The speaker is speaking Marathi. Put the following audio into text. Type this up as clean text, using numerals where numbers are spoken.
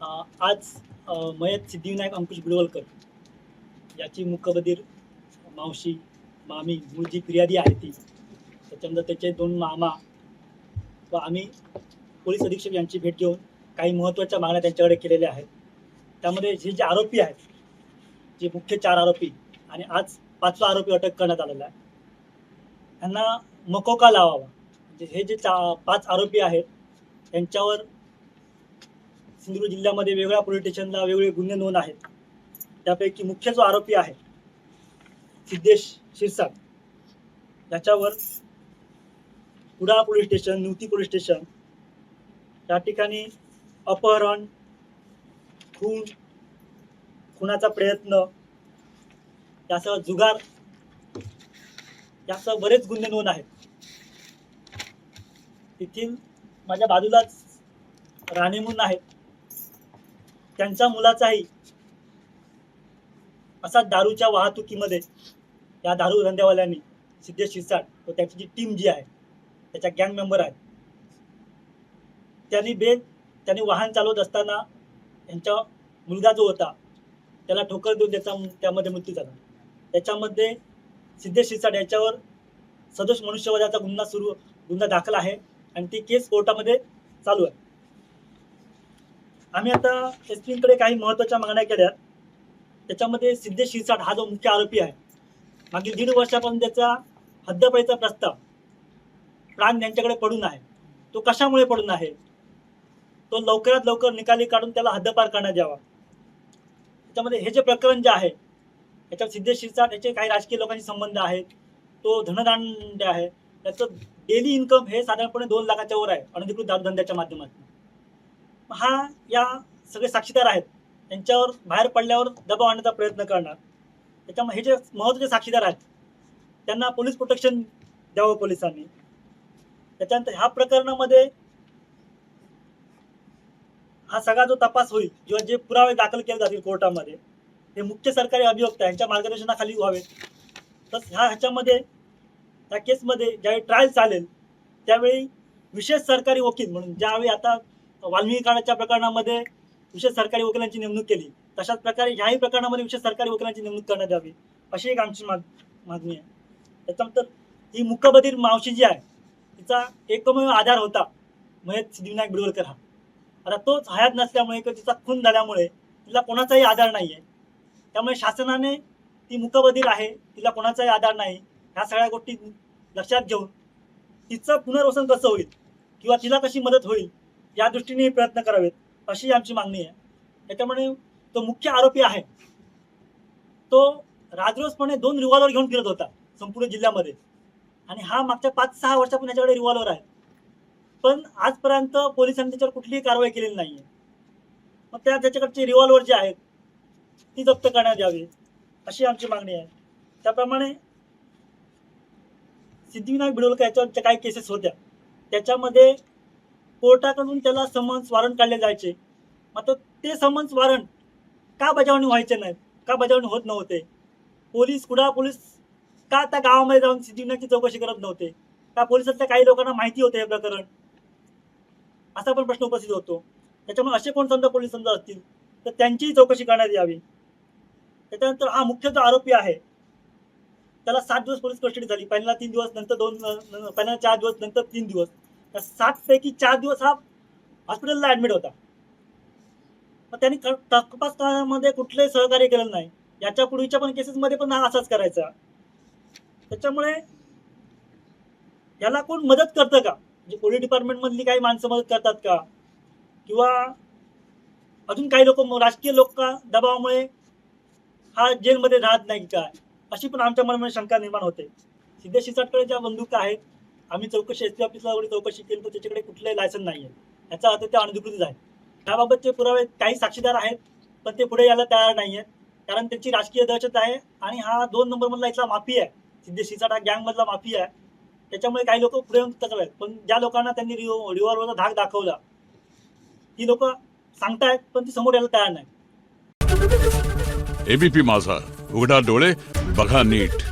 आज मयत सिद्धिविनायक अंकुश बिडवलकर याची मुकबधीर मावशी मामी मूळ जी फिर्यादी आहे ती, त्याच्यानंतर त्याचे 2 मामा व आम्ही पोलीस अधीक्षक यांची भेट घेऊन काही महत्त्वाच्या मागण्या त्यांच्याकडे केलेल्या आहेत. त्यामध्ये जे आरोपी आहेत, जे मुख्य 4 आरोपी आणि आज 5वा आरोपी अटक करण्यात आलेला आहे, त्यांना मकोका लावावा. म्हणजे हे जे 5 आरोपी आहेत त्यांच्यावर सिंधुदुर्ग जिल्ह्यामध्ये वेगवेगळ्या पोलीस स्टेशनला वेगवेगळे गुन्हे नोंद आहेत. त्यापैकी मुख्य जो आरोपी आहे सिद्धेश शिरसाट, याच्यावर Kudal police station, Nivati police station या ठिकाणी अपहरण, खुनाचा प्रयत्न, यासह जुगार यासह बरेच गुन्हे नोंद आहेत. तेथील माझ्या बाजूलाच राणे म्हणून आहेत, त्यांच्या मुलाचाही असा दारूच्या वाहतुकीमध्ये या दारू धंद्यावाल्यांनी सिद्धेश शिरसाट व त्याची जी टीम जी आहे, त्याच्या गँग मेंबर आहेत, त्यांनी वाहन चालवत असताना यांचा मुलगा जो होता त्याला ठोकर देऊन त्यामध्ये मृत्यू झाला. त्याच्यामध्ये सिद्धेश शिरसाट याच्यावर सदोष मनुष्यवधाचा गुन्हा दाखल आहे आणि ती केस कोर्टामध्ये चालू आहे. आम्ही आता एसपींकडे काही महत्त्वाच्या मागण्या केल्या. त्याच्यामध्ये सिद्धेश शिरसाट हा जो मुख्य आरोपी आहे, मागील 1.5 वर्षापासून त्याचा हद्दपारीचा प्रस्ताव प्राण त्यांच्याकडे पडून आहे. तो कशामुळे पडून आहे, तो लवकरात लवकर निकाली काढून त्याला हद्दपार करण्यात यावा. त्याच्यामध्ये हे जे प्रकरण जे आहे, याच्यात सिद्धेश शिरसाट याचे काही राजकीय लोकांशी संबंध आहेत, तो धनदांड आहे, त्याचं डेली इन्कम हे साधारणपणे 2 लाखाच्या वर आहे अनधिकृत दारूधंद्याच्या माध्यमातून. या सगळे साक्षीदार आहेत, त्यांच्यावर बाहेर पडल्यावर दबाव आणण्याचा प्रयत्न करणार. त्याच्यामुळे हे जे महत्त्वाचे साक्षीदार आहेत त्यांना पोलीस प्रोटेक्शन द्यावं पोलिसांनी. त्याच्यानंतर ह्या प्रकरणामध्ये हा सगळा जो तपास होईल किंवा जे पुरावे दाखल केले जातील कोर्टामध्ये, हे मुख्य सरकारी अभियोक्ता यांच्या मार्गदर्शनाखाली व्हावेत. तसं ह्याच्यामध्ये त्या केसमध्ये ज्यावेळी ट्रायल चालेल त्यावेळी विशेष सरकारी वकील म्हणून, ज्यावेळी आता वाल्मिकी कांडाच्या प्रकरणामध्ये विशेष सरकारी वकिलांची नेमणूक केली, तशाच प्रकारे ह्याही प्रकरणामध्ये विशेष सरकारी वकिलांची नेमणूक करण्यात यावी अशी एक आमची मागणी आहे. त्याच्यानंतर ही मुकबधीर मावशी जी आहे, तिचा एकमेव आधार होता मयत सिद्धिविनायक बिडवलकर हा. आता तोच हयात नसल्यामुळे किंवा तिचा खून झाल्यामुळे तिला कोणाचाही आधार नाही आहे. त्यामुळे शासनाने ती मुकबधीर आहे, तिला कोणाचाही आधार नाही, ह्या सगळ्या गोष्टी लक्षात घेऊन तिचं पुनर्वसन कसं होईल किंवा तिला कशी मदत होईल या दृष्टीने प्रयत्न करावेत अशी आमची मागणी आहे. त्याच्यामुळे तो मुख्य आरोपी आहे, तो राजरोसपणे 2 रिव्हॉल्वर घेऊन फिरत होता संपूर्ण जिल्ह्यामध्ये आणि हा मागच्या 5-6 वर्षापासून याच्याकडे रिव्हॉल्वर आहे. पण आजपर्यंत पोलिसांनी त्याच्यावर कुठलीही कारवाई केलेली नाही आहे. मग त्याच्याकडचे रिव्हॉल्वर जे आहेत ती जप्त करण्यात यावी अशी आमची मागणी आहे. त्याप्रमाणे सिद्धिविनायक बिडवलकर याच्यावरच्या काही केसेस होत्या, त्याच्यामध्ये कोर्टाकडून त्याला समन्स वॉरंट काढले जायचे. मात्र ते समन्स वॉरंट का बजावणी व्हायचे नाहीत, का बजावणी होत नव्हते, कुडाळ पोलीस का त्या गावामध्ये जाऊन सिद्धिविनायकची चौकशी करत नव्हते, का पोलिसांच्या काही लोकांना माहिती होते हे प्रकरण, असा पण प्रश्न उपस्थित होतो. त्याच्यामुळे असे कोण समजा पोलीस समजा असतील तर त्यांचीही चौकशी करण्यात यावी. त्याच्यानंतर हा मुख्य जो आरोपी आहे त्याला 7 दिवस पोलीस कस्टडी झाली. पहिला 3 दिवस, नंतर 4 दिवस, नंतर 3 दिवस. त्या 7 पैकी 4 दिवस हा हॉस्पिटलला ॲडमिट होता. मग त्यांनी तपासामध्ये कुठलंही सहकार्य केलं नाही. याच्या पूर्वीच्या पण केसेसमध्ये पण हा असाच करायचा. त्याच्यामुळे याला कोण मदत करतं का, म्हणजे पोलीस डिपार्टमेंटमधली काही माणसं मदत करतात का, किंवा अजून काही लोक राजकीय लोक दबावामुळे हा जेलमध्ये राहत नाही काय, अशी पण आमच्या मनामध्ये शंका निर्माण होते. सिद्धेश शिरसाटकडे ज्या बंदुका आहेत, आम्ही एसपी ऑफिसला चौकशी केली तर त्याच्याकडे कुठलंही लायसन नाही आहे, याचा अर्थ ते अनधिकृत आहे. त्याबाबतचे पुरावे काही साक्षीदार आहेत पण ते पुढे यायला तयार नाही आहेत, कारण त्यांची राजकीय दहशत आहे आणि हा 2 नंबरमधला इथला माफी आहे. सिद्धेश शिरसाट हा गँगमधला माफी आहे. त्याच्यामुळे काही लोक पुढे येऊन तक्रार, पण ज्या लोकांना त्यांनी रिव्हॉल्वरचा धाक दाखवला ती लोक सांगतायत पण ती समोर यायला तयार नाही. एबीपी माझा, उघडा डोळे बघा नीट.